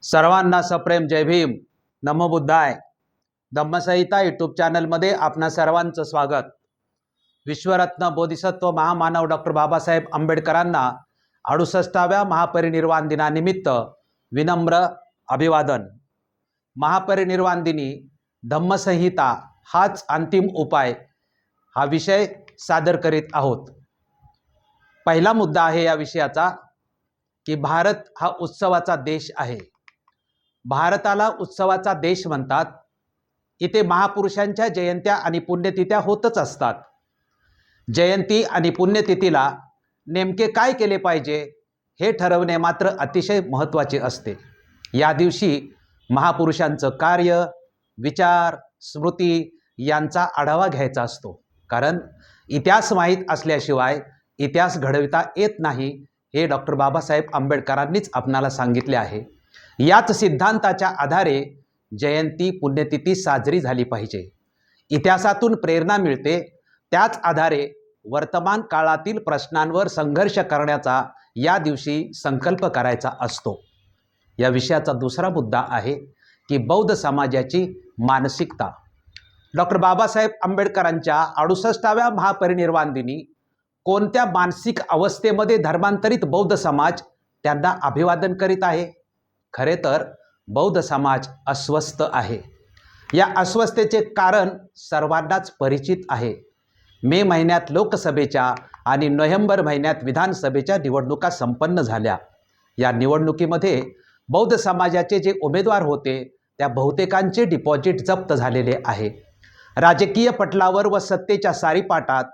सर्वांना सप्रेम जय भीम. नमो बुद्धाय. धम्मसंहिता यूट्यूब चॅनलमध्ये आपणा सर्वांचं स्वागत. विश्वरत्न बोधिसत्व महामानव डॉक्टर बाबासाहेब आंबेडकरांना 68व्या महापरिनिर्वाण दिनानिमित्त विनम्र अभिवादन. महापरिनिर्वाण दिनी धम्मसंहिता हाच अंतिम उपाय हा विषय सादर करीत आहोत. पहिला मुद्दा आहे या विषयाचा की भारत हा उत्सवाचा देश आहे. भारताला उत्सवाचा देश म्हणतात. इथे महापुरुषांच्या जयंत्या आणि पुण्यतिथ्या होतच असतात. जयंती आणि पुण्यतिथीला नेमके काय केले पाहिजे हे ठरवणे मात्र अतिशय महत्त्वाचे असते. या दिवशी महापुरुषांचं कार्य, विचार, स्मृती यांचा आढावा घ्यायचा असतो. कारण इतिहास माहीत असल्याशिवाय इतिहास घडविता येत नाही हे डॉक्टर बाबासाहेब आंबेडकरांनीच आपणाला सांगितले आहे. याच सिद्धांताच्या आधारे जयंती पुण्यतिथी साजरी झाली पाहिजे. इतिहासातून प्रेरणा मिळते. त्याच आधारे वर्तमान काळातील प्रश्नांवर संघर्ष करण्याचा या दिवशी संकल्प करायचा असतो. या विषयाचा दुसरा मुद्दा आहे की बौद्ध समाजाची मानसिकता. डॉक्टर बाबासाहेब आंबेडकरांच्या 68व्या महापरिनिर्वाण दिनी कोणत्या मानसिक अवस्थेमध्ये धर्मांतरित बौद्ध समाज त्यांना अभिवादन करीत आहे? खरे तर बौद्ध समाज अस्वस्थ आहे. या अस्वस्थतेचे कारण सर्वांनाच परिचित आहे. मे महिन्यात लोकसभेच्या आणि नोव्हेंबर महिन्यात विधानसभेच्या निवडणुका संपन्न झाल्या. या निवडणुकीमध्ये बौद्ध समाजाचे जे उमेदवार होते त्या बहुतेकांचे डिपॉझिट जप्त झालेले आहे. राजकीय पटलावर व सत्तेच्या सारीपाटात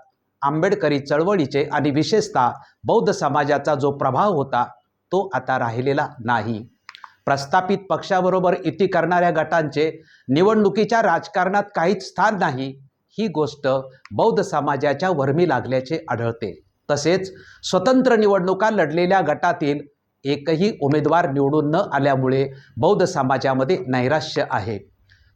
आंबेडकरी चळवळीचे आणि विशेषतः बौद्ध समाजाचा जो प्रभाव होता तो आता राहिलेला नाही. प्रस्थापित पक्षाबरोबर युती करणाऱ्या गटांचे निवडणुकीच्या राजकारणात काहीच स्थान नाही ही गोष्ट बौद्ध समाजाच्या वर्मी लागल्याचे आढळते. तसेच स्वतंत्र निवडणुका लढलेल्या गटातील एकही उमेदवार निवडून न आल्यामुळे बौद्ध समाजामध्ये नैराश्य आहे.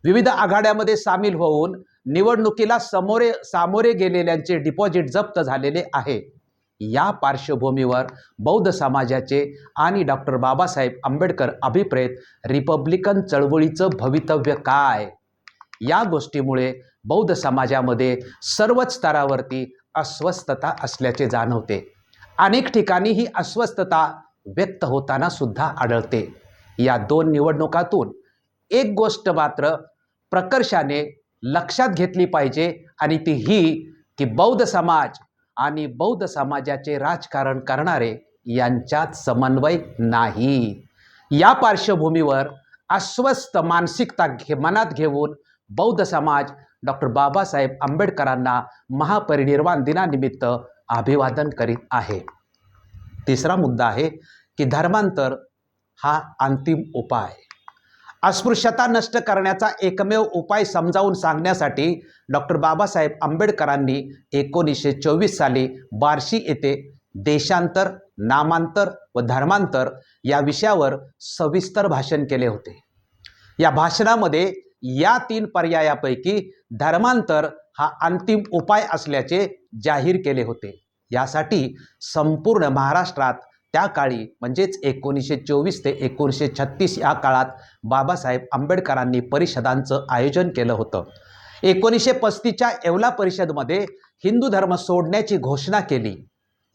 विविध आघाड्यामध्ये सामील होऊन निवडणुकीला सामोरे गेलेल्यांचे डिपॉझिट जप्त झालेले आहे. या पार्श्वभूमीवर बौद्ध समाजाचे आणि डॉक्टर बाबासाहेब आंबेडकर अभिप्रेत रिपब्लिकन चळवळीचं भवितव्य काय? या गोष्टीमुळे बौद्ध समाजामध्ये सर्वच स्तरावरती अस्वस्थता असल्याचे जाणवते. अनेक ठिकाणी ही अस्वस्थता व्यक्त होताना सुद्धा आढळते. या दोन निवडणुकातून एक गोष्ट मात्र प्रकर्षाने लक्षात घेतली पाहिजे आणि ती ही की बौद्ध समाज आणि बौद्ध समाजाचे राजकारण करणारे यांच्यात समन्वय नाही. या पार्श्वभूमीवर अस्वस्थ मानसिकता मनात घेऊन बौद्ध समाज डॉक्टर बाबासाहेब आंबेडकरांना महापरिनिर्वाण दिनानिमित्त अभिवादन करीत आहे. तिसरा मुद्दा आहे की धर्मांतर हा अंतिम उपाय. अस्पृश्यता नष्ट करण्याचा एकमेव उपाय समजावून सांगण्यासाठी डॉक्टर बाबासाहेब आंबेडकरांनी 1924 साली बार्शी येथे देशांतर, नामांतर व धर्मांतर या विषयावर सविस्तर भाषण केले होते. या भाषणामध्ये या 3 पर्यायापैकी धर्मांतर हा अंतिम उपाय असल्याचे जाहीर केले होते. यासाठी संपूर्ण महाराष्ट्रात त्या काळी म्हणजेच 1924 ते 1936 या काळात बाबासाहेब आंबेडकरांनी परिषदांचं आयोजन केलं होतं. 1935च्या येवला परिषदमध्ये हिंदू धर्म सोडण्याची घोषणा केली.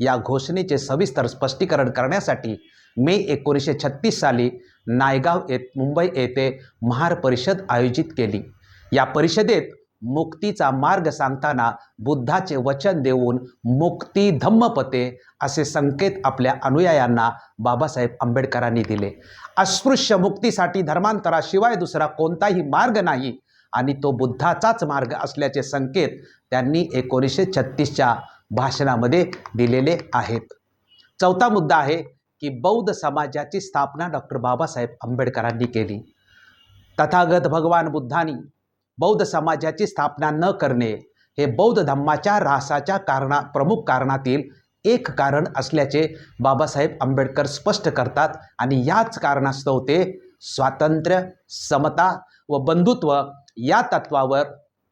या घोषणेचे सविस्तर स्पष्टीकरण करण्यासाठी मे 1936 साली नायगाव मुंबई येथे महार परिषद आयोजित केली. या परिषदेत मुक्तीचा मार्ग सांगताना बुद्धाचे वचन देऊन मुक्ती धम्मपते असे संकेत आपल्या अनुयायांना बाबासाहेब आंबेडकरांनी दिले. अस्पृश्य मुक्तीसाठी धर्मांतराशिवाय दुसरा कोणताही मार्ग नाही आणि तो बुद्धाचाच मार्ग असल्याचे संकेत त्यांनी 1936च्या भाषणामध्ये दिलेले आहेत. चौथा मुद्दा आहे की बौद्ध समाजाची स्थापना डॉक्टर बाबासाहेब आंबेडकरांनी केली. तथागत भगवान बुद्धांनी बौद्ध समाजाची स्थापना न करणे हे बौद्ध धम्माच्या ऱ्हासाच्या प्रमुख कारणातील एक कारण असल्याचे बाबासाहेब आंबेडकर स्पष्ट करतात आणि याच कारणास्तव ते स्वातंत्र्य, समता व बंधुत्व या तत्वावर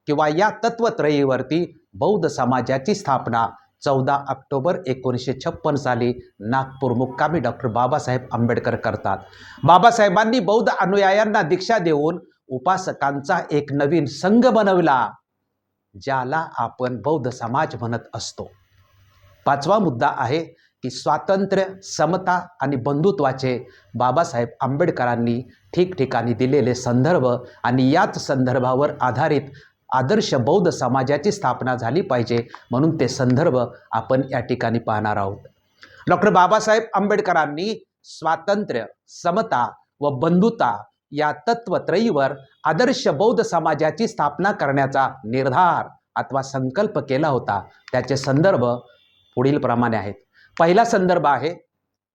किंवा या तत्वत्रयीवरती बौद्ध समाजाची स्थापना 14 ऑक्टोबर 1956 साली नागपूर मुक्कामी डॉक्टर बाबासाहेब आंबेडकर करतात. बाबासाहेबांनी बौद्ध अनुयायांना दीक्षा देऊन उपासकांचा एक नवीन संघ बनवला, ज्याला आपण बौद्ध समाज म्हणत असतो. पाचवा मुद्दा आहे की स्वातंत्र्य, समता आणि बंधुत्वाचे बाबासाहेब आंबेडकरांनी ठिकठिकाणी दिलेले संदर्भ आणि याच संदर्भावर आधारित आदर्श बौद्ध समाजाची स्थापना झाली पाहिजे, म्हणून ते संदर्भ आपण या ठिकाणी पाहणार आहोत. डॉक्टर बाबासाहेब आंबेडकरांनी स्वातंत्र्य, समता व बंधुता या तत्वत्रयीवर आदर्श बौद्ध समाजाची स्थापना करण्याचा निर्धार अथवा संकल्प केला होता. त्याचे संदर्भ पुढील प्रमाणे आहेत. पहिला संदर्भ आहे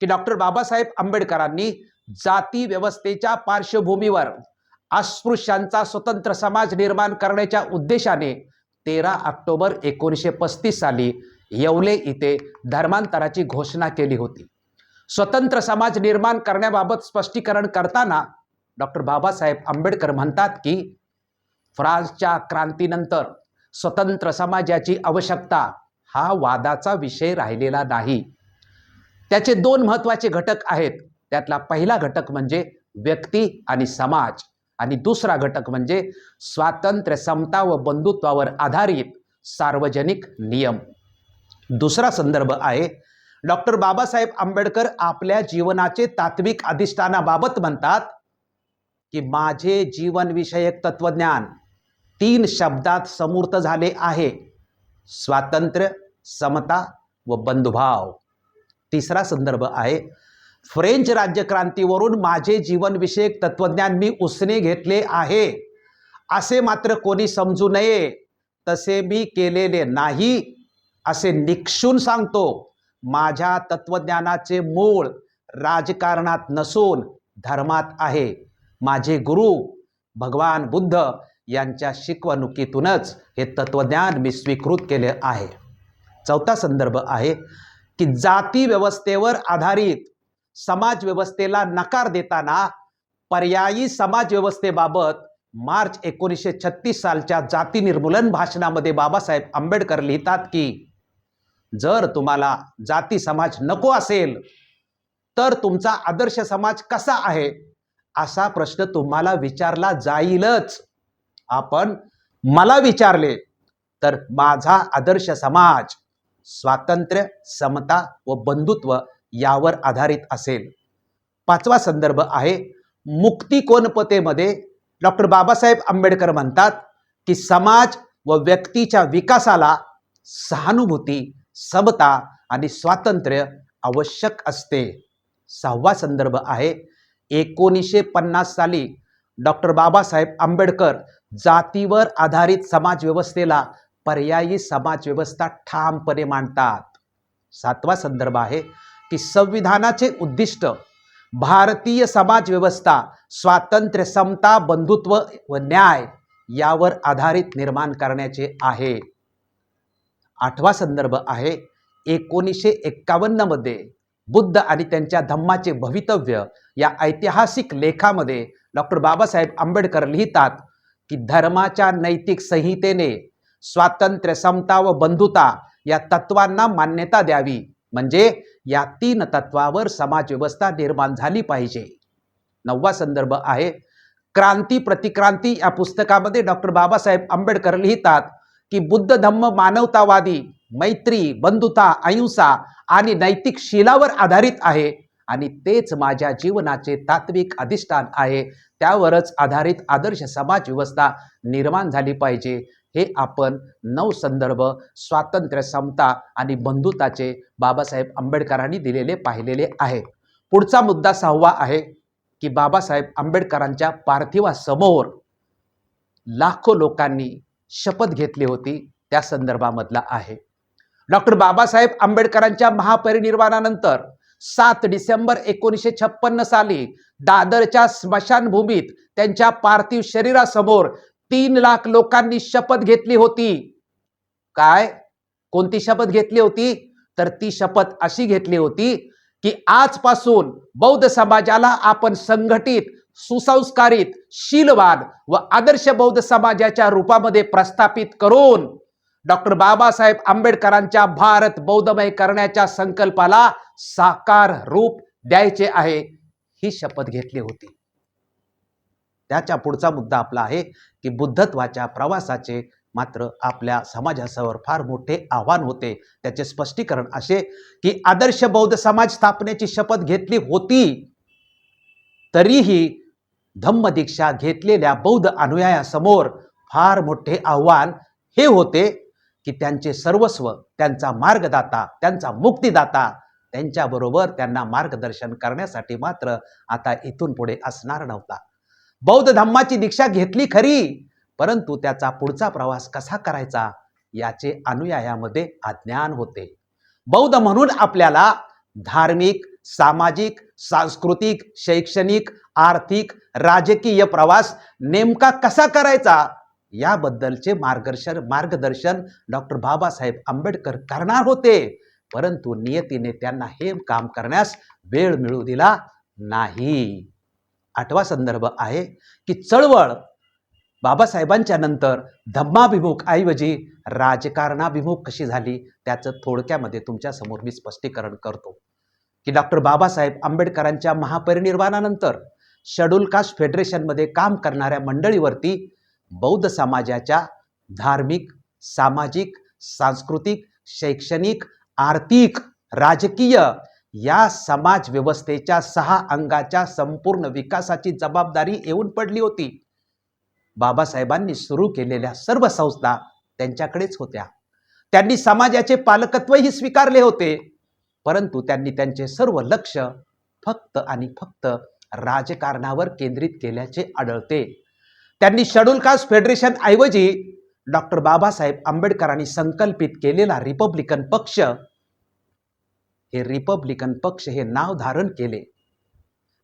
की डॉक्टर बाबासाहेब आंबेडकरांनी जाती व्यवस्थेच्या पार्श्वभूमीवर अस्पृश्यांचा स्वतंत्र समाज निर्माण करण्याच्या उद्देशाने 13 ऑक्टोबर 1935 साली येवले इथे धर्मांतराची घोषणा केली होती. स्वतंत्र समाज निर्माण करण्याबाबत स्पष्टीकरण करताना डॉक्टर बाबासाहेब आंबेडकर म्हणतात की फ्रान्सच्या क्रांतीनंतर स्वतंत्र समाजाची आवश्यकता हा वादाचा विषय राहिलेला नाही. त्याचे दोन महत्त्वाचे घटक आहेत. त्यातला पहिला घटक म्हणजे व्यक्ती आणि समाज, आणि दुसरा घटक म्हणजे स्वातंत्र्य, समता व बंधुत्वावर आधारित सार्वजनिक नियम. दुसरा संदर्भ आहे डॉक्टर बाबासाहेब आंबेडकर आपल्या जीवनाचे तात्विक अधिष्ठानाबाबत म्हणतात की माझे जीवनविषयक तत्वज्ञान 3 शब्दात समूर्त झाले आहे: स्वातंत्र्य, समता व बंधुभाव. तिसरा संदर्भ आहे फ्रेंच राज्यक्रांतीवरून माझे जीवनविषयक तत्वज्ञान मी उसने घेतले आहे, असे मात्र कोणी समजू नये. तसे मी केलेले नाही असे निक्षून सांगतो. माझ्या तत्वज्ञानाचे मूळ राजकारणात नसून धर्मात आहे. माझे गुरु भगवान बुद्ध यांच्या शिकवणुकीतूनच हे तत्वज्ञान मी स्वीकृत केले आहे. चौथा संदर्भ आहे की जाती व्यवस्थेवर आधारित समाज व्यवस्थेला नकार देताना पर्यायी समाज व्यवस्थेबाबत मार्च 1936 सालच्या जाती निर्मूलन भाषणामध्ये बाबासाहेब आंबेडकर लिहितात की जर तुम्हाला जाती समाज नको असेल तर तुमचा आदर्श समाज कसा आहे असा प्रश्न तुम्हाला विचारला जाईलच. आपण मला विचारले तर माझा आदर्श समाज स्वातंत्र्य, समता व बंधुत्व यावर आधारित असेल. पाचवा संदर्भ आहे मुक्तिकोणपतेमध्ये डॉक्टर बाबासाहेब आंबेडकर म्हणतात की समाज व व्यक्तीच्या विकासाला सहानुभूती, समता आणि स्वातंत्र्य आवश्यक असते. सहावा संदर्भ आहे 1950 साली डॉक्टर बाबासाहेब आंबेडकर जातीवर आधारित समाजव्यवस्थेला पर्यायी समाजव्यवस्था ठामपणे मांडतात. सातवा संदर्भ आहे की संविधानाचे उद्दिष्ट भारतीय समाजव्यवस्था स्वातंत्र्य, समता, बंधुत्व व न्याय यावर आधारित निर्माण करण्याचे आहे. आठवा संदर्भ आहे 1951 मध्ये बुद्ध आणि त्यांच्या धम्माचे भवितव्य या ऐतिहासिक लेखामध्ये डॉक्टर बाबासाहेब आंबेडकर लिहितात की धर्माच्या नैतिक संहितेने स्वातंत्र्य, समता व बंधुता या तत्वांना मान्यता द्यावी, म्हणजे या 3 तत्वावर समाजव्यवस्था निर्माण झाली पाहिजे. नववा संदर्भ आहे क्रांती प्रतिक्रांती या पुस्तकामध्ये डॉक्टर बाबासाहेब आंबेडकर लिहितात की बुद्ध धम्म मानवतावादी, मैत्री, बंधुता, अहिंसा आणि नैतिक शीलावर आधारित आहे आणि तेच माझ्या जीवनाचे तात्विक अधिष्ठान आहे. त्यावरच आधारित आदर्श समाज व्यवस्था निर्माण झाली पाहिजे. हे आपण 9 संदर्भ स्वातंत्र्य, समता आणि बंधुताचे बाबासाहेब आंबेडकरांनी दिलेले पाहिलेले आहे. पुढचा मुद्दा 6वा आहे की बाबासाहेब आंबेडकरांच्या पार्थिवासमोर लाखो लोकांनी शपथ घेतली होती, त्या संदर्भामधला आहे. डॉक्टर बाबासाहेब आंबेडकरांच्या महापरिनिर्वाणानंतर 7 डिसेंबर 1956 साली दादरच्या स्मशानभूमीत त्यांच्या पार्थिव शरीरासमोर 3 लाख लोकांनी शपथ घेतली होती. काय, कोणती शपथ घेतली होती? तर ती शपथ अशी घेतली होती की आजपासून बौद्ध समाजाला आपण संघटित, सुसंस्कारित, शीलवान व आदर्श बौद्ध समाजाच्या रूपामध्ये प्रस्थापित करून डॉक्टर बाबासाहेब आंबेडकरांच्या भारत बौद्धमय करण्याच्या संकल्पाला साकार रूप द्यायचे आहे, ही शपथ घेतली होती. त्याच्या पुढचा मुद्दा आपला आहे की बुद्धत्वाच्या प्रवासाचे मात्र आपल्या समाजासमोर फार मोठे आव्हान होते. त्याचे स्पष्टीकरण असे की आदर्श बौद्ध समाज स्थापनेची शपथ घेतली होती, तरीही धम्मदीक्षा घेतलेल्या बौद्ध अनुयायासमोर फार मोठे आव्हान हे होते की त्यांचे सर्वस्व, त्यांचा मार्गदाता, त्यांचा मुक्तिदाता, त्यांच्याबरोबर त्यांना मार्गदर्शन करण्यासाठी मात्र आता इथून पुढे असणार नव्हता. बौद्ध धम्माची दीक्षा घेतली खरी, परंतु त्याचा पुढचा प्रवास कसा करायचा याचे अनुयायामध्ये अज्ञान होते. बौद्ध म्हणून आपल्याला धार्मिक, सामाजिक, सांस्कृतिक, शैक्षणिक, आर्थिक, राजकीय प्रवास नेमका कसा करायचा याबद्दलचे मार्गदर्शन डॉक्टर बाबासाहेब आंबेडकर करणार होते, परंतु नियतीने त्यांना हे काम करण्यास वेळ मिळू दिला नाही. 8वा संदर्भ आहे की चळवळ बाबासाहेबांच्या नंतर धम्माभिमुख ऐवजी राजकारणाभिमुख कशी झाली, त्याचं थोडक्यामध्ये तुमच्या समोर मी स्पष्टीकरण करतो की डॉक्टर बाबासाहेब आंबेडकरांच्या महापरिनिर्वाणानंतर शेड्यूल कास्ट फेडरेशनमध्ये काम करणाऱ्या मंडळीवरती बौद्ध समाजाच्या धार्मिक, सामाजिक, सांस्कृतिक, शैक्षणिक, आर्थिक, राजकीय या समाज व्यवस्थेच्या 6 अंगाच्या संपूर्ण विकासाची जबाबदारी येऊन पडली होती. बाबासाहेबांनी सुरू केलेल्या सर्व संस्था त्यांच्याकडेच होत्या. त्यांनी समाजाचे पालकत्वही स्वीकारले होते, परंतु त्यांनी त्यांचे सर्व लक्ष फक्त आणि फक्त राजकारणावर केंद्रित केल्याचे आढळते. त्यांनी शेड्यूल कास्ट फेडरेशन ऐवजी डॉक्टर बाबासाहेब आंबेडकरांनी संकल्पित केलेला रिपब्लिकन पक्ष, हे रिपब्लिकन पक्ष हे नाव धारण केले.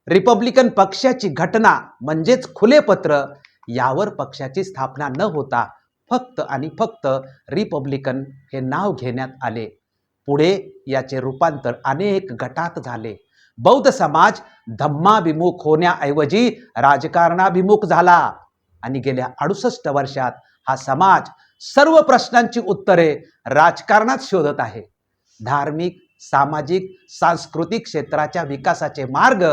रिपब्लिकन पक्षाची घटना म्हणजेच खुले पत्र यावर पक्षाची स्थापना न होता फक्त आणि फक्त रिपब्लिकन हे नाव घेण्यात आले. पुढे याचे रूपांतर अनेक गटात झाले. बौद्ध समाज धम्माभिमुख होण्याऐवजी राजकारणाभिमुख झाला आणि गेल्या 68 वर्षात हा समाज सर्व प्रश्नांची उत्तरे राजकारणात शोधत आहे. धार्मिक, सामाजिक, सांस्कृतिक क्षेत्राच्या विकासाचे मार्ग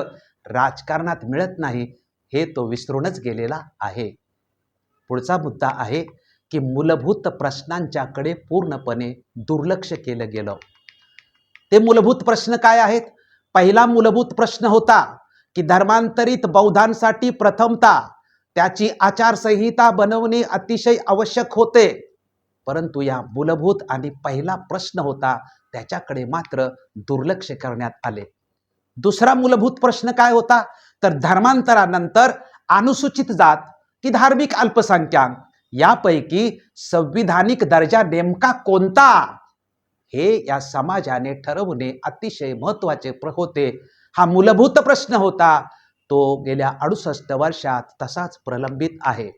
राजकारणात मिळत नाही हे तो विसरूनच गेलेला आहे. पुढचा मुद्दा आहे की मूलभूत प्रश्नांच्याकडे पूर्णपणे दुर्लक्ष केलं गेलं. ते मूलभूत प्रश्न काय आहेत? पहिला मूलभूत प्रश्न होता की धर्मांतरित बौद्धांसाठी प्रथमतः त्याची आचारसंहिता बनवणे अतिशय आवश्यक होते, परंतु या मूलभूत आणि पहिला प्रश्न होता त्याच्याकडे मात्र दुर्लक्ष करण्यात आले. दुसरा मूलभूत प्रश्न काय होता तर धर्मांतरानंतर अनुसूचित जात की धार्मिक अल्पसंख्याक यापैकी संविधानिक दर्जा नेमका कोणता हे या समाजाने ठरवणे अतिशय महत्त्वाचे होते. हा मूलभूत प्रश्न होता, तो गेल्या 68 वर्षात तसाच प्रलंबित आहे.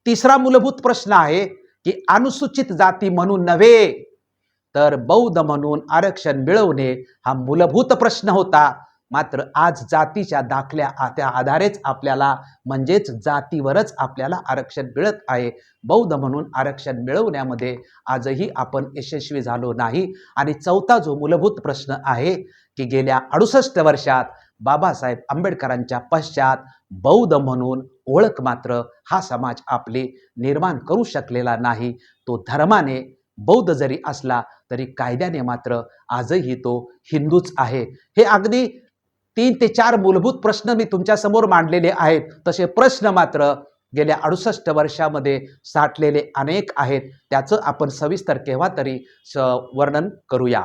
तिसरा मूलभूत प्रश्न आहे की अनुसूचित जाती म्हणून नव्हे तर बौद्ध म्हणून आरक्षण मिळवणे हा मूलभूत प्रश्न होता. मात्र आज जातीच्या दाखल्या आधारेच आपल्याला म्हणजेच जातीवरच आपल्याला आरक्षण मिळत आहे. बौद्ध म्हणून आरक्षण मिळवण्यामध्ये आजही आपण यशस्वी झालो नाही. आणि चौथा जो मूलभूत प्रश्न आहे की गेल्या 68 वर्षात बाबासाहेब आंबेडकरांच्या पश्चात बौद्ध म्हणून ओळख मात्र हा समाज आपले निर्माण करू शकलेला नाही. तो धर्माने बौद्ध जरी असला तरी कायद्याने मात्र आजही तो हिंदूच आहे. हे अगदी 3 ते 4 मूलभूत प्रश्न मी तुमच्या समोर मांडलेले आहेत. तसे प्रश्न मात्र गेल्या 68 वर्षामध्ये साठलेले अनेक आहेत. त्याचं आपण सविस्तर केव्हा तरी वर्णन करूया.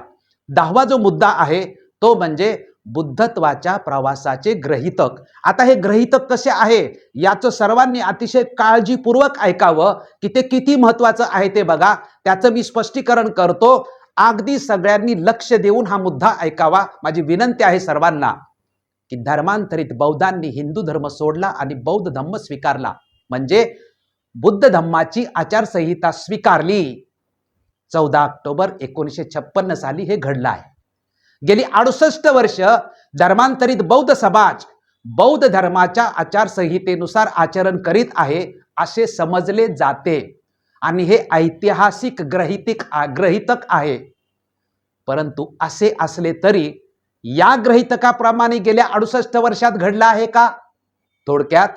10वा जो मुद्दा आहे तो म्हणजे बुद्धत्वाच्या प्रवासाचे ग्रहितक. आता हे ग्रहितक कसे आहे याचं सर्वांनी अतिशय काळजीपूर्वक ऐकावं की ते किती महत्त्वाचं आहे ते बघा. त्याचं मी स्पष्टीकरण करतो. अगदी सगळ्यांनी लक्ष देऊन हा मुद्दा ऐकावा. माझी विनंती आहे सर्वांना की धर्मांतरित बौद्धांनी हिंदू धर्म सोडला आणि बौद्ध धम्म स्वीकारला, म्हणजे बुद्ध धम्माची आचारसंहिता स्वीकारली. 14 ऑक्टोबर 1956 साली हे घडलं आहे. गेली 68 वर्ष धर्मांतरित बौद्ध समाज बौद्ध धर्माच्या आचारसंहितेनुसार आचरण करीत आहे असे समजले जाते. आणि हे ऐतिहासिक ग्रहितक आहे. परंतु असे असले तरी या ग्रहितकाप्रमाणे गेल्या 68 वर्षात घडलं आहे का? थोडक्यात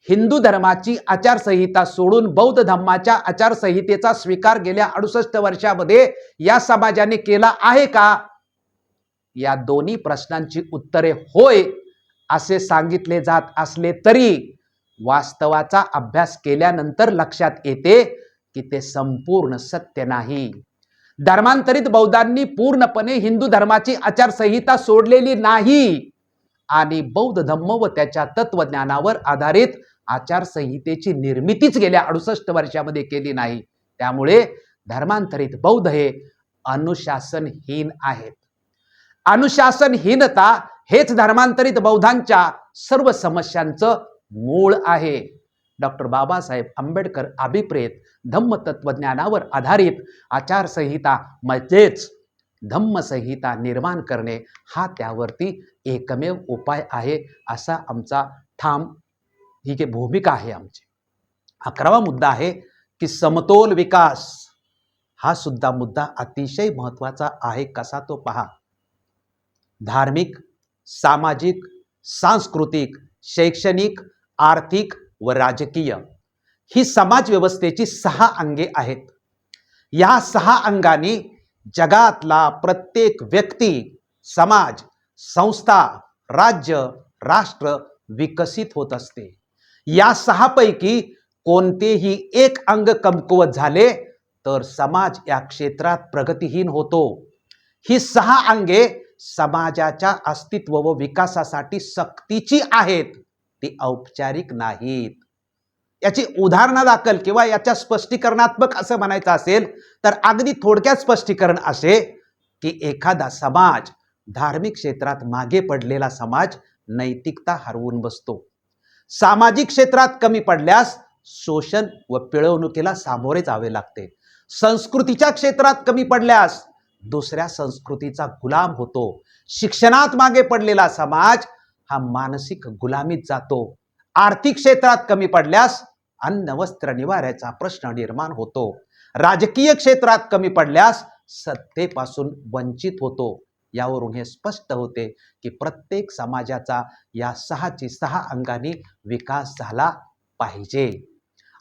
हिंदू धर्माची आचारसंहिता सोडून बौद्ध धर्माच्या आचारसंहितेचा स्वीकार गेल्या 68 वर्षामध्ये या समाजाने केला आहे का? या दोन्ही प्रश्नांची उत्तरे होय असे सांगितले जात असले तरी वास्तवाचा अभ्यास केल्यानंतर लक्षात येते की ते संपूर्ण सत्य नाही. धर्मांतरित बौद्धांनी पूर्णपणे हिंदू धर्माची आचारसंहिता सोडलेली नाही आणि बौद्ध धम्म व त्याच्या तत्वज्ञानावर आधारित आचारसंहितेची निर्मितीच गेल्या 68 वर्षामध्ये केली नाही. त्यामुळे धर्मांतरित बौद्ध हे अनुशासनहीन आहेत. अनुशासनहीनता हेच धर्मांतरित बौद्धांच्या सर्व समस्यांचं मूळ आहे. डॉक्टर बाबासाहेब आंबेडकर अभिप्रेत धम्म तत्वज्ञानावर आधारित आचारसंहिता म्हणजेच धम्मसंहिता निर्माण करणे हा त्यावरती एकमेव उपाय आहे असा आमचा ठाम ही जी भूमिका आहे आमची. 11वा मुद्दा आहे की समतोल विकास. हा सुद्धा मुद्दा अतिशय महत्त्वाचा आहे. कसा तो पहा. धार्मिक, सामाजिक, सांस्कृतिक, शैक्षणिक, आर्थिक व राजकीय ही समाज व्यवस्थेची 6 अंगे आहेत. या 6 अंगांनी जगातला प्रत्येक व्यक्ती, समाज, संस्था, राज्य, राष्ट्र विकसित होत असते. या 6 पैकी कोणतेही एक अंग कमकुवत झाले तर समाज या क्षेत्रात प्रगतीहीन होतो. ही 6 अंगे समाजाच्या अस्तित्व व विकासासाठी सक्तीची आहेत, ती औपचारिक नाहीत. याची उदाहरणादाखल किंवा याच्या स्पष्टीकरणात्मक असं म्हणायचं असेल तर अगदी थोडक्यात स्पष्टीकरण असे की एखादा समाज, धार्मिक क्षेत्रात मागे पडलेला समाज नैतिकता हरवून बसतो. सामाजिक क्षेत्रात कमी पडल्यास शोषण व पिळवणुकीला सामोरे जावे लागते. संस्कृतीच्या क्षेत्रात कमी पडल्यास दुसऱ्या संस्कृतीचा गुलाम होतो. शिक्षणात मागे पडलेला समाज हा मानसिक गुलामीत जातो. आर्थिक क्षेत्रात कमी पडल्यास अन्न वस्त्र निवाऱ्याचा प्रश्न निर्माण होतो. राजकीय क्षेत्रात कमी पडल्यास सत्तेपासून वंचित होतो. यावरून हे स्पष्ट होते की प्रत्येक समाजाचा या 6 अंगांनी विकास झाला पाहिजे.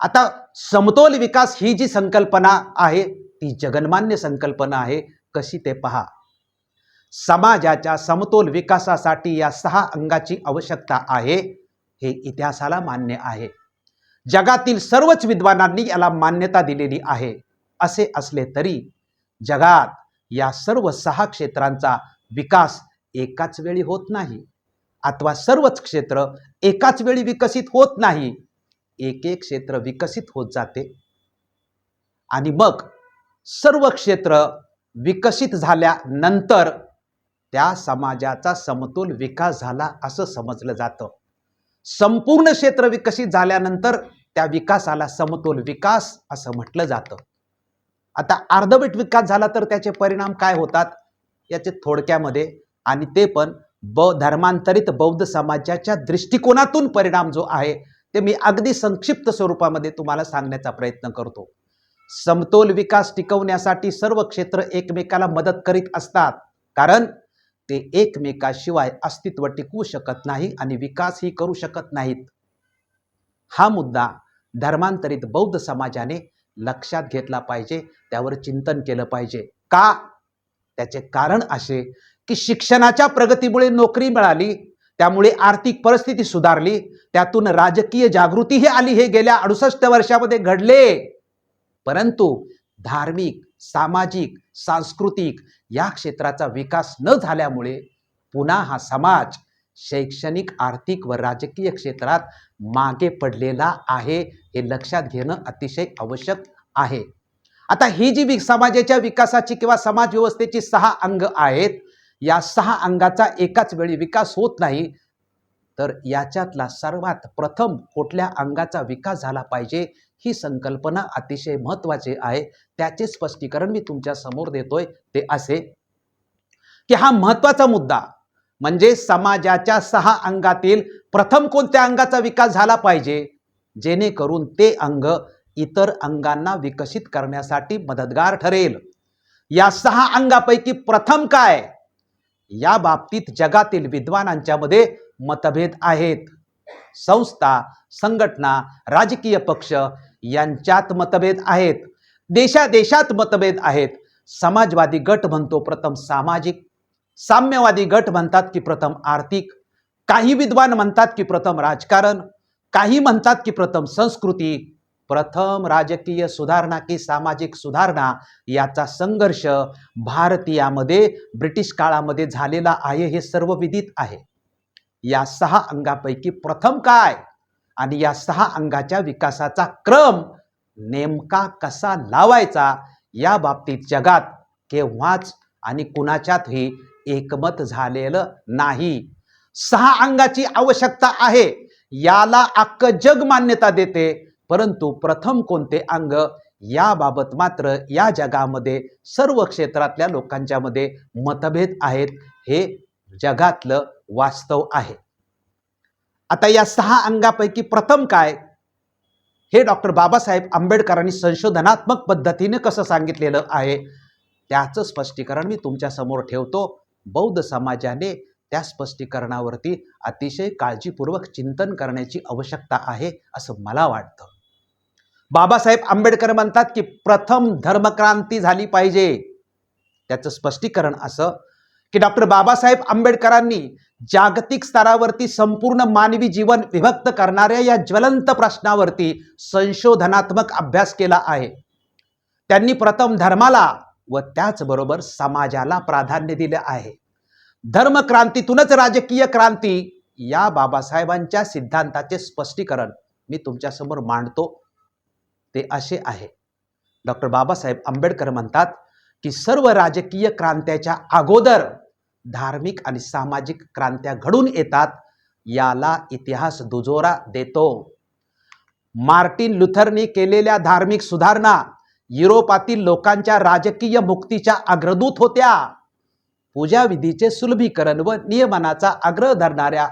आता समतोल विकास ही जी संकल्पना आहे ती जगन्मान्य संकल्पना आहे. कशी ते पहा. समाजाच्या समतोल विकासासाठी या 6 अंगाची आवश्यकता आहे हे इतिहासाला मान्य आहे. जगातील सर्वच विद्वानांनी याला मान्यता दिलेली आहे. असे असले तरी जगात या सर्व 6 क्षेत्रांचा विकास एकाच वेळी होत नाही अथवा सर्वच क्षेत्र एकाच वेळी विकसित होत नाही. एक एक क्षेत्र विकसित होत जाते आणि मग सर्व क्षेत्र विकसित झाल्यानंतर त्या समाजाचा समतोल विकास झाला असं समजलं जातं. संपूर्ण क्षेत्र विकसित झाल्यानंतर त्या विकासाला समतोल विकास असं म्हटलं जातं. आता अर्धवट विकास झाला तर त्याचे परिणाम काय होतात याचे थोडक्यामध्ये, आणि ते पण धर्मांतरित बौद्ध समाजाच्या दृष्टिकोनातून परिणाम जो आहे ते मी अगदी संक्षिप्त स्वरूपामध्ये तुम्हाला सांगण्याचा प्रयत्न करतो. समतोल विकास टिकवण्यासाठी सर्व क्षेत्र एकमेकाला मदत करीत असतात, कारण ते एकमेकाशिवाय अस्तित्व टिकवू शकत नाही आणि विकासही करू शकत नाहीत. हा मुद्दा धर्मांतरित बौद्ध समाजाने लक्षात घेतला पाहिजे, त्यावर चिंतन केलं पाहिजे. का? त्याचे कारण असे की शिक्षणाच्या प्रगतीमुळे नोकरी मिळाली, त्यामुळे आर्थिक परिस्थिती सुधारली, त्यातून राजकीय जागृतीही आली. हे गेल्या 68 वर्षामध्ये घडले. परंतु धार्मिक, सामाजिक, सांस्कृतिक या क्षेत्राचा विकास न झाल्यामुळे पुन्हा हा समाज शैक्षणिक, आर्थिक व राजकीय क्षेत्रात मागे पडलेला आहे. हे लक्षात घेणं अतिशय आवश्यक आहे. आता ही जी समाजाच्या विकासाची किंवा समाज व्यवस्थेची 6 अंग आहेत, या 6 अंगाचा एकाच वेळी विकास होत नाही. तर याच्यातला सर्वात प्रथम कुठल्या अंगाचा विकास झाला पाहिजे ही संकल्पना अतिशय महत्त्वाची आहे. त्याचे स्पष्टीकरण मी तुमच्या समोर देतोय. ते असे की हा महत्त्वाचा मुद्दा म्हणजे समाजाच्या 6 अंगातील प्रथम कोणत्या अंगाचा विकास झाला पाहिजे जेणेकरून ते अंग इतर अंगांना विकसित करण्यासाठी मदतगार ठरेल. या 6 अंगापैकी प्रथम काय, या बाबतीत जगातील विद्वानांच्या मध्ये मतभेद आहेत. संस्था, संघटना, राजकीय पक्ष यांच्यात मतभेद आहेत. देशादेशात मतभेद आहेत. समाजवादी गट म्हणतो प्रथम सामाजिक, साम्यवादी गट म्हणतात की प्रथम आर्थिक, काही विद्वान म्हणतात की प्रथम राजकारण, काही म्हणतात की प्रथम संस्कृती. प्रथम राजकीय सुधारणा की सामाजिक सुधारणा याचा संघर्ष भारतीयामध्ये ब्रिटिश काळामध्ये झालेला आहे, हे सर्व विदित आहे. या 6 अंगापैकी प्रथम काय आणि या 6 अंगाच्या विकासाचा क्रम नेमका कसा लावायचा, या बाबतीत जगात केव्हाच आणि कुणाच्यातही एकमत झालेलं नाही. 6 अंगाची आवश्यकता आहे, याला अख्खं जग मान्यता देते. परंतु प्रथम कोणते अंग, याबाबत मात्र या जगामध्ये सर्व क्षेत्रातल्या लोकांच्या मध्ये मतभेद आहेत. हे जगातलं वास्तव आहे. आता या 6 अंगापैकी प्रथम काय, हे डॉक्टर बाबासाहेब आंबेडकरांनी संशोधनात्मक पद्धतीने कसं सांगितलेलं आहे, त्याचं स्पष्टीकरण मी तुमच्या समोर ठेवतो. बौद्ध समाजाने त्या स्पष्टीकरणावरती अतिशय काळजीपूर्वक चिंतन करण्याची आवश्यकता आहे असं मला वाटतं. बाबासाहेब आंबेडकर म्हणतात की प्रथम धर्मक्रांती झाली पाहिजे. त्याचं स्पष्टीकरण असं की डॉक्टर बाबासाहेब आंबेडकरांनी जागतिक स्तरावरती संपूर्ण मानवी जीवन विभक्त करणाऱ्या या ज्वलंत प्रश्नावरती संशोधनात्मक अभ्यास केला आहे. त्यांनी प्रथम धर्माला व त्याचबरोबर समाजाला प्राधान्य दिले आहे. धर्मक्रांतीतूनच राजकीय क्रांती, या बाबासाहेबांच्या सिद्धांताचे स्पष्टीकरण मी तुमच्यासमोर मांडतो. ते असे आहे. डॉक्टर बाबासाहेब आंबेडकर म्हणतात की सर्व राजकीय क्रांत्याच्या अगोदर धार्मिक आणि सामाजिक क्रांत्या घडून येतात. याला इतिहास दुजोरा देतो. मार्टिन लुथरने केलेल्या धार्मिक सुधारणा युरोपातील लोकांच्या राजकीय मुक्तीच्या अग्रदूत होत्या. पूजाविधीचे सुलभीकरण व नियमनाचा आग्रह धरणाऱ्या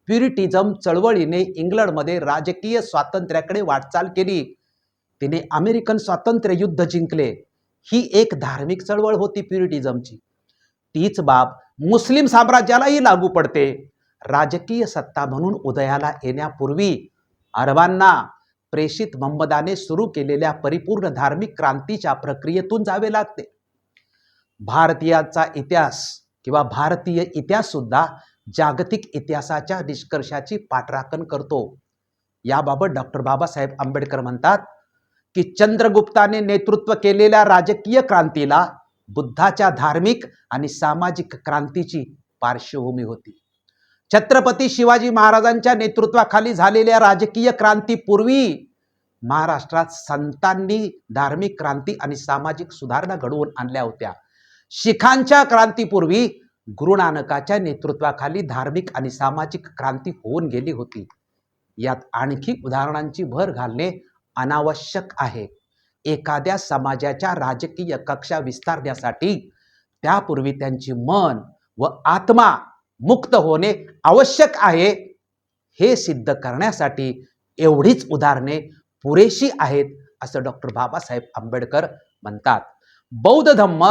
प्युरिटिझम चळवळीने इंग्लंडमध्ये राजकीय स्वातंत्र्याकडे वाटचाल केली. तिने अमेरिकन स्वातंत्र्य युद्ध जिंकले. ही एक धार्मिक चळवळ होती प्युरिटिझमची. तीच बाब मुस्लिम साम्राज्यालाही लागू पडते. राजकीय सत्ता म्हणून उदयाला येण्यापूर्वी अरबांना प्रेषित मोहम्मदाने सुरू केलेल्या परिपूर्ण धार्मिक क्रांतीच्या प्रक्रियेतून जावे लागते. भारतीयाचा इतिहास किंवा भारतीय इतिहास सुद्धा जागतिक इतिहासाच्या निष्कर्षाची पाठराखण करतो. याबाबत डॉक्टर बाबासाहेब आंबेडकर म्हणतात की चंद्रगुप्ताने नेतृत्व केलेल्या राजकीय क्रांतीला बुद्धाच्या धार्मिक आणि सामाजिक क्रांतीची पार्श्वभूमी होती. छत्रपती शिवाजी महाराजांच्या नेतृत्वाखाली झालेल्या राजकीय क्रांतीपूर्वी महाराष्ट्रात संतांनी धार्मिक क्रांती आणि सामाजिक सुधारणा घडवून आणल्या होत्या. शिखांच्या क्रांतीपूर्वी गुरु नानकाच्या नेतृत्वाखाली धार्मिक आणि सामाजिक क्रांती होऊन गेली होती. यात आणखी उदाहरणांची भर घालणे अनावश्यक आहे. एखाद्या समाजाच्या राजकीय कक्षा विस्तारण्यासाठी त्यापूर्वी त्यांची मन व आत्मा मुक्त होणे आवश्यक आहे. हे सिद्ध करण्यासाठी एवढीच उदाहरणे पुरेशी आहेत असं डॉक्टर बाबासाहेब आंबेडकर म्हणतात. बौद्ध धम्म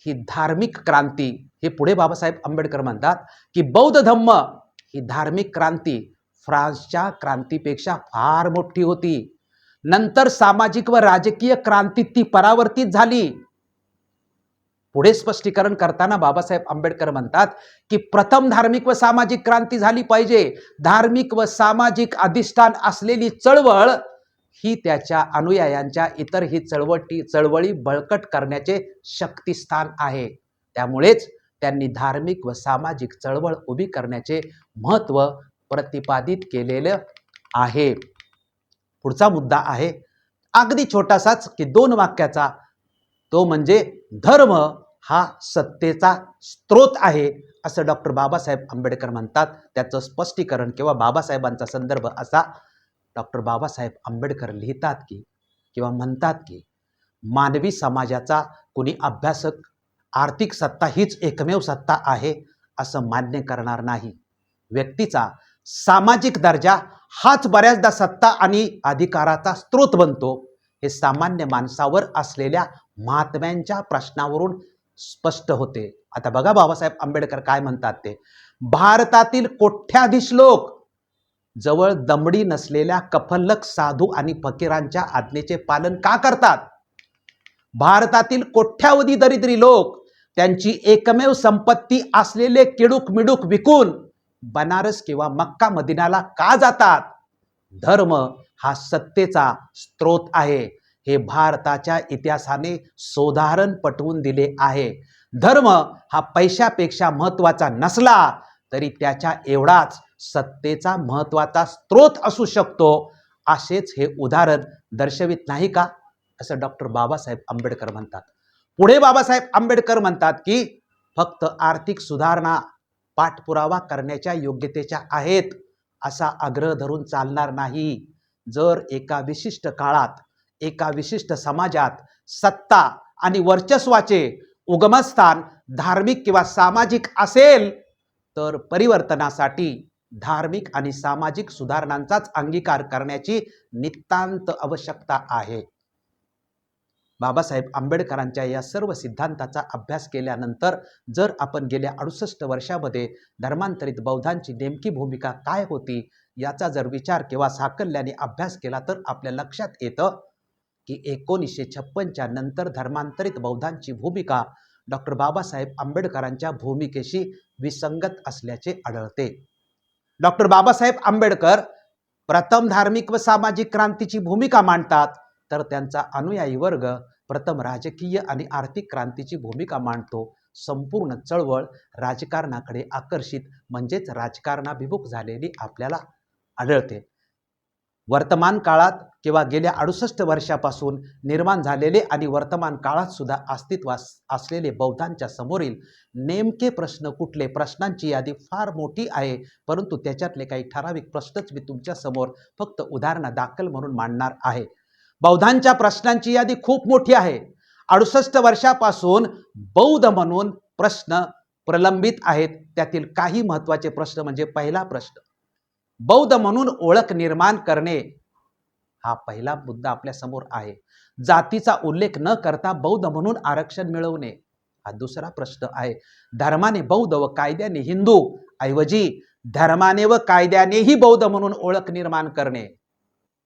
ही धार्मिक क्रांती, हे पुढे बाबासाहेब आंबेडकर म्हणतात की बौद्ध धम्म ही धार्मिक क्रांती फ्रान्सच्या क्रांतीपेक्षा फार मोठी होती. नंतर सामाजिक व राजकीय क्रांती ती परावर्तित झाली. पुढे स्पष्टीकरण करताना बाबासाहेब आंबेडकर म्हणतात की प्रथम धार्मिक व सामाजिक क्रांती झाली पाहिजे. धार्मिक व सामाजिक अधिष्ठान असलेली चळवळ ही त्याच्या अनुयायांच्या इतर ही चळवळी बळकट करण्याचे शक्तिस्थान आहे. त्यामुळेच त्यांनी धार्मिक व सामाजिक चळवळ उभी करण्याचे महत्त्व प्रतिपादित केलेलं आहे. पुढचा मुद्दा आहे अगदी छोटासाच की 2 वाक्याचा, तो म्हणजे धर्म हा सत्तेचा स्रोत आहे असं डॉक्टर बाबासाहेब आंबेडकर म्हणतात. त्याचं स्पष्टीकरण किंवा बाबासाहेबांचा संदर्भ असा, डॉक्टर बाबासाहेब आंबेडकर लिहितात की किंवा म्हणतात की मानवी समाजाचा कुणी अभ्यासक आर्थिक सत्ता हीच एकमेव सत्ता आहे असं मान्य करणार नाही. व्यक्तीचा सामाजिक दर्जा हाच बऱ्याचदा सत्ता आणि अधिकाराचा स्रोत बनतो. हे सामान्य माणसावर असलेल्या महात्म्यांच्या प्रश्नावरून स्पष्ट होते. आता बघा बाबासाहेब आंबेडकर काय म्हणतात ते. भारतातील कोट्याधीश लोक जवळ दमडी नसलेल्या कफल्लक साधू आणि फकीरांच्या आज्ञेचे पालन का करतात? भारतातील कोट्यावधी दरिद्री लोक त्यांची एकमेव संपत्ती असलेले किडूक मिडूक विकून बनारस किंवा मक्का मदिनाला का जातात? धर्म हा सत्तेचा स्रोत आहे हे भारताच्या इतिहासाने सोदाहरण पटवून दिले आहे. धर्म हा पैशापेक्षा महत्वाचा नसला तरी त्याच्या एवढाच सत्तेचा महत्वाचा स्रोत असू शकतो, असेच हे उदाहरण दर्शवित नाही का, असं डॉक्टर बाबासाहेब आंबेडकर म्हणतात. पुढे बाबासाहेब आंबेडकर म्हणतात की फक्त आर्थिक सुधारणा पाठपुरावा करण्याच्या योग्यतेच्या आहेत असा आग्रह धरून चालणार नाही. जर एका विशिष्ट काळात एका विशिष्ट समाजात सत्ता आणि वर्चस्वाचे उगमस्थान धार्मिक किंवा सामाजिक असेल तर परिवर्तनासाठी धार्मिक आणि सामाजिक सुधारणांचाच अंगीकार करण्याची नितांत आवश्यकता आहे. बाबासाहेब आंबेडकरांच्या या सर्व सिद्धांताचा अभ्यास केल्यानंतर जर आपण गेल्या 68 वर्षामध्ये धर्मांतरित बौद्धांची नेमकी भूमिका काय होती याचा जर विचार किंवा साकल्याने अभ्यास केला तर आपल्या लक्षात येतं की 1956च्या नंतर धर्मांतरित बौद्धांची भूमिका डॉक्टर बाबासाहेब आंबेडकरांच्या भूमिकेशी विसंगत असल्याचे आढळते. डॉक्टर बाबासाहेब आंबेडकर प्रथम धार्मिक व सामाजिक क्रांतीची भूमिका मांडतात, तर त्यांचा अनुयायी वर्ग प्रथम राजकीय आणि आर्थिक क्रांतीची भूमिका मांडतो. संपूर्ण चळवळ राजकारणाकडे आकर्षित म्हणजेच राजकारणाभिमुख झालेली आपल्याला आढळते. वर्तमान काळात किंवा गेल्या 68 वर्षापासून निर्माण झालेले आणि वर्तमान काळात सुद्धा अस्तित्वात असलेले बौद्धांच्या समोरील नेमके प्रश्न कुठले? प्रश्नांची यादी फार मोठी आहे, परंतु त्याच्यातले काही ठराविक प्रश्नच मी तुमच्या समोर फक्त उदाहरणादाखल म्हणून मांडणार आहे. बौद्धांच्या प्रश्नांची यादी खूप मोठी आहे. 68 वर्षापासून बौद्ध म्हणून प्रश्न प्रलंबित आहेत. त्यातील काही महत्त्वाचे प्रश्न म्हणजे पहिला प्रश्न, बौद्ध म्हणून ओळख निर्माण करणे, हा पहिला मुद्दा आपल्या समोर आहे. जातीचा उल्लेख न करता बौद्ध म्हणून आरक्षण मिळवणे, हा दुसरा प्रश्न आहे. धर्माने बौद्ध व कायद्याने हिंदू ऐवजी धर्माने व कायद्यानेही बौद्ध म्हणून ओळख निर्माण करणे.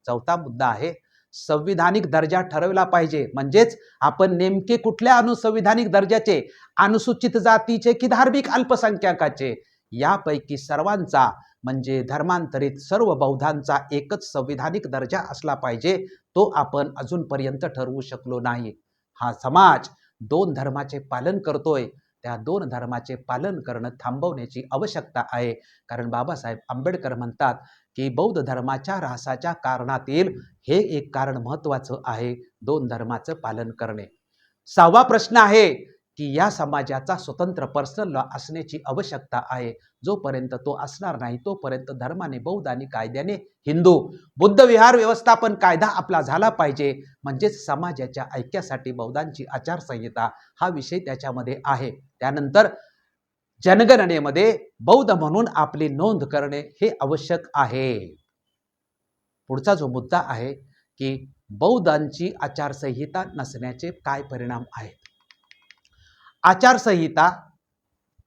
चौथा मुद्दा आहे, संविधानिक दर्जा ठरवला पाहिजे. म्हणजेच आपण नेमके कुठल्या अनुसंविधानिक दर्जाचे, अनुसूचित जातीचे की धार्मिक अल्पसंख्याकाचे, यापैकी सर्वांचा म्हणजे धर्मांतरित सर्व बौद्धांचा एकच संविधानिक दर्जा असला पाहिजे. तो आपण अजूनपर्यंत ठरवू शकलो नाही. हा समाज 2 धर्माचे पालन करतोय, त्या 2 धर्माचे पालन करणं थांबवण्याची आवश्यकता आहे. कारण बाबासाहेब आंबेडकर म्हणतात की बौद्ध धर्माच्या ऱ्हासाच्या कारणातील हे एक कारण महत्त्वाचं आहे, 2 धर्माचं पालन करणे. 6वा प्रश्न आहे की या समाजाचा स्वतंत्र पर्सनल लॉ असण्याची आवश्यकता आहे. जोपर्यंत तो असणार नाही तोपर्यंत धर्माने बौद्ध आणि कायद्याने हिंदू, बुद्ध विहार व्यवस्थापन कायदा आपला झाला पाहिजे. म्हणजेच समाजाच्या ऐक्यासाठी बौद्धांची आचारसंहिता हा विषय त्याच्यामध्ये आहे. त्यानंतर जनगणनेमध्ये बौद्ध म्हणून आपली नोंद करणे हे आवश्यक आहे. पुढचा जो मुद्दा आहे की बौद्धांची आचारसंहिता नसण्याचे काय परिणाम आहेत. आचारसंहिता,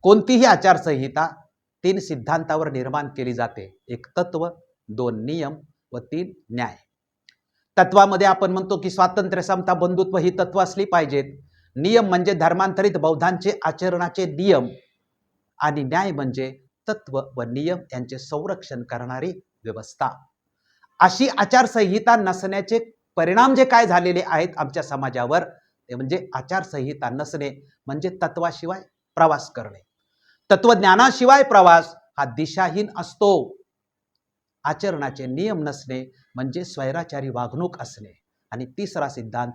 कोणतीही आचारसंहिता 3 सिद्धांतावर निर्माण केली जाते. 1 तत्व, 2 नियम व 3 न्याय. तत्वामध्ये आपण म्हणतो की स्वातंत्र्य, समता, बंधुत्व ही तत्व असली पाहिजेत. नियम म्हणजे धर्मांतरित बौद्धांचे आचरणाचे नियम आणि न्याय म्हणजे तत्व व नियम यांचे संरक्षण करणारी व्यवस्था. अशी आचारसंहिता नसण्याचे परिणाम जे काय झालेले आहेत आमच्या समाजावर, ते म्हणजे आचारसंहिता नसणे म्हणजे तत्वाशिवाय प्रवास करणे. तत्वज्ञानाशिवाय प्रवास हा दिशाहीन असतो. आचरणाचे नियम नसणे म्हणजे स्वैराचारी वागणूक असणे. आणि 3रा सिद्धांत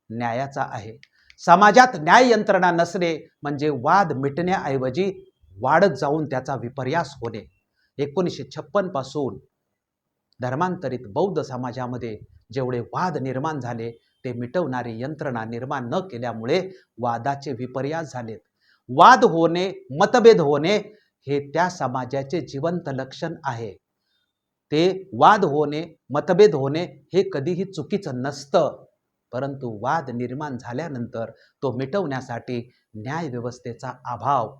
न्यायाचा आहे. समाजात न्याय यंत्रणा नसणे म्हणजे वाद मिटण्याऐवजी वाढत जाऊन त्याचा विपर्यास होणे. 1956 पासून धर्मांतरित बौद्ध समाजामध्ये जेवढे वाद निर्माण झाले ते मिटवणारी यंत्रणा निर्माण न केल्यामुळे वादाचे विपर्यास झालेत. वाद होणे, मतभेद होणे हे त्या समाजाचे जिवंत लक्षण आहे. ते वाद होणे, मतभेद होणे हे कधीही चुकीचं नसतं. परंतु वाद निर्माण झाल्यानंतर तो मिटवण्यासाठी न्यायव्यवस्थेचा अभाव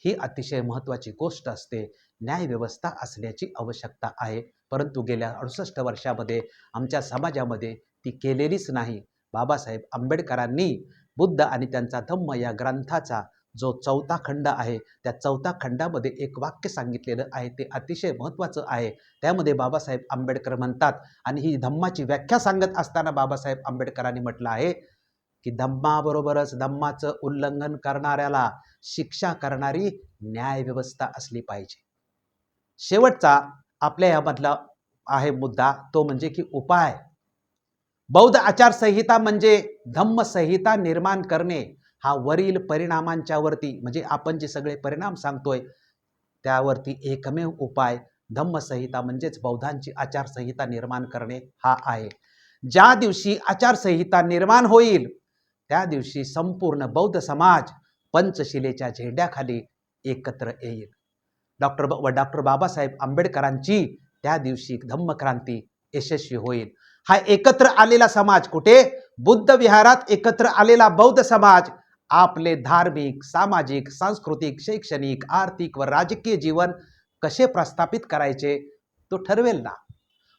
ही अतिशय महत्त्वाची गोष्ट असते. न्यायव्यवस्था असण्याची आवश्यकता आहे, परंतु गेल्या 68 वर्षामध्ये आमच्या समाजामध्ये ती केलेलीच नाही. बाबासाहेब आंबेडकरांनी बुद्ध आणि त्यांचा धम्म या ग्रंथाचा जो 4था खंड आहे, त्या 4थ्या खंडामध्ये एक वाक्य सांगितलेलं आहे, ते अतिशय महत्त्वाचं आहे. त्यामध्ये बाबासाहेब आंबेडकर म्हणतात, आणि ही धम्माची व्याख्या सांगत असताना बाबासाहेब आंबेडकरांनी म्हटलं आहे की धम्माबरोबरच धम्माचं उल्लंघन करणाऱ्याला शिक्षा करणारी न्यायव्यवस्था असली पाहिजे. शेवटचा आपल्या यामधला आहे मुद्दा, तो म्हणजे की उपाय. बौद्ध आचारसंहिता म्हणजे धम्मसंहिता निर्माण करणे. हा वरील परिणामांच्या वरती, म्हणजे आपण जे सगळे परिणाम सांगतोय त्यावरती एकमेव उपाय धम्मसंहिता म्हणजेच बौद्धांची आचारसंहिता निर्माण करणे हा आहे. ज्या दिवशी आचारसंहिता निर्माण होईल त्या दिवशी संपूर्ण बौद्ध समाज पंचशिलेच्या झेंड्याखाली एकत्र येईल. डॉक्टर बाबासाहेब आंबेडकरांची त्या दिवशी धम्मक्रांती यशस्वी होईल. हा एकत्र आलेला समाज कुठे? बुद्ध विहारात एकत्र आलेला बौद्ध समाज आपले धार्मिक, सामाजिक, सांस्कृतिक, शैक्षणिक, आर्थिक व राजकीय जीवन कसे प्रस्थापित करायचे तो ठरवेल ना.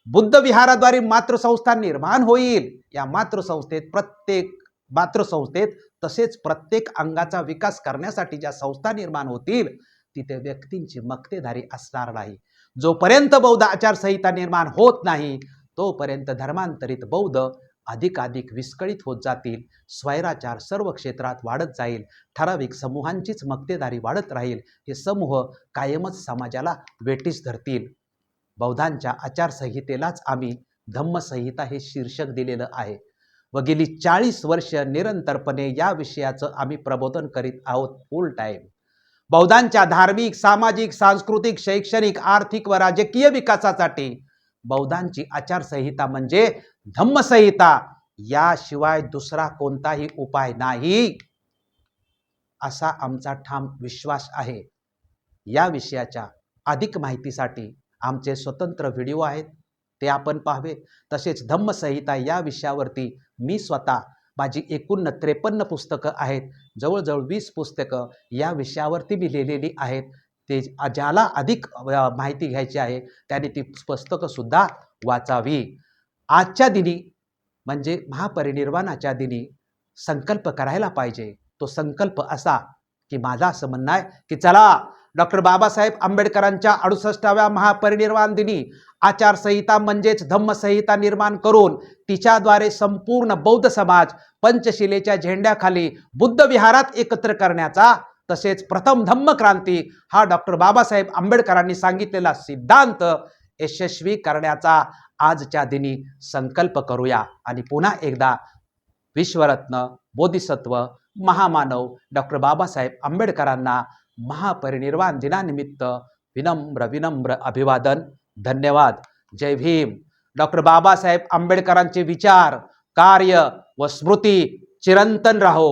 बुद्ध विहाराद्वारे मातृसंस्था निर्माण होईल. या मातृसंस्थेत तसेच प्रत्येक अंगाचा विकास करण्यासाठी ज्या संस्था निर्माण होतील तिथे व्यक्तींची मक्तेदारी असणार नाही. जोपर्यंत बौद्ध आचारसंहिता निर्माण होत नाही तोपर्यंत धर्मांतरित बौद्ध अधिकाधिक विस्कळीत होत जातील. स्वैराचार सर्व क्षेत्रात वाढत जाईल. ठराविक समूहांचीच मक्तेदारी वाढत राहील. हे समूह कायमच समाजाला वेठीस धरतील. बौद्धांच्या आचारसंहितेलाच आम्ही धम्मसंहिता हे शीर्षक दिलेलं आहे व गेली 40 वर्ष निरंतरपणे या विषयाचं आम्ही प्रबोधन करीत आहोत फुल टाइम. बौद्धांच्या धार्मिक, सामाजिक, सांस्कृतिक, शैक्षणिक, आर्थिक व राजकीय विकासासाठी बौद्धांची आचारसंहिता म्हणजे धम्मसंहिता, याशिवाय दुसरा कोणताही उपाय नाही असा आमचा ठाम विश्वास आहे. या विषयाच्या अधिक माहितीसाठी आमचे स्वतंत्र व्हिडिओ आहेत, ते आपण पाहावे. तसेच धम्मसंहिता या विषयावरती मी स्वतः माझी एकूण 53 पुस्तकं आहेत, जवळजवळ 20 पुस्तकं या विषयावरती मी लिहिलेली आहेत. ते ज्याला अधिक माहिती घ्यायची आहे त्याने ती पुस्तकं सुद्धा वाचावी. आजच्या दिनी म्हणजे महापरिनिर्वाणाच्या दिनी संकल्प करायला पाहिजे. तो संकल्प असा की माझा असं म्हणणं आहे की चला डॉक्टर बाबासाहेब आंबेडकरांच्या 68व्या महापरिनिर्वाण दिनी आचारसंहिता म्हणजेच धम्मसंहिता निर्माण करून तिच्याद्वारे संपूर्ण बौद्ध समाज पंचशिलेच्या झेंड्याखाली बुद्ध विहारात एकत्र करण्याचा, तसेच प्रथम धम्मक्रांती हा डॉक्टर बाबासाहेब आंबेडकरांनी सांगितलेला सिद्धांत यशस्वी करण्याचा आजच्या दिनी संकल्प करूया. आणि पुन्हा एकदा विश्वरत्न, बोधिसत्व, महामानव डॉक्टर बाबासाहेब आंबेडकरांना महापरिनिर्वाण दिनानिमित्त विनम्र अभिवादन. धन्यवाद. जय भीम. डॉक्टर बाबासाहेब आंबेडकरांचे विचार, कार्य व स्मृती चिरंतन राहो.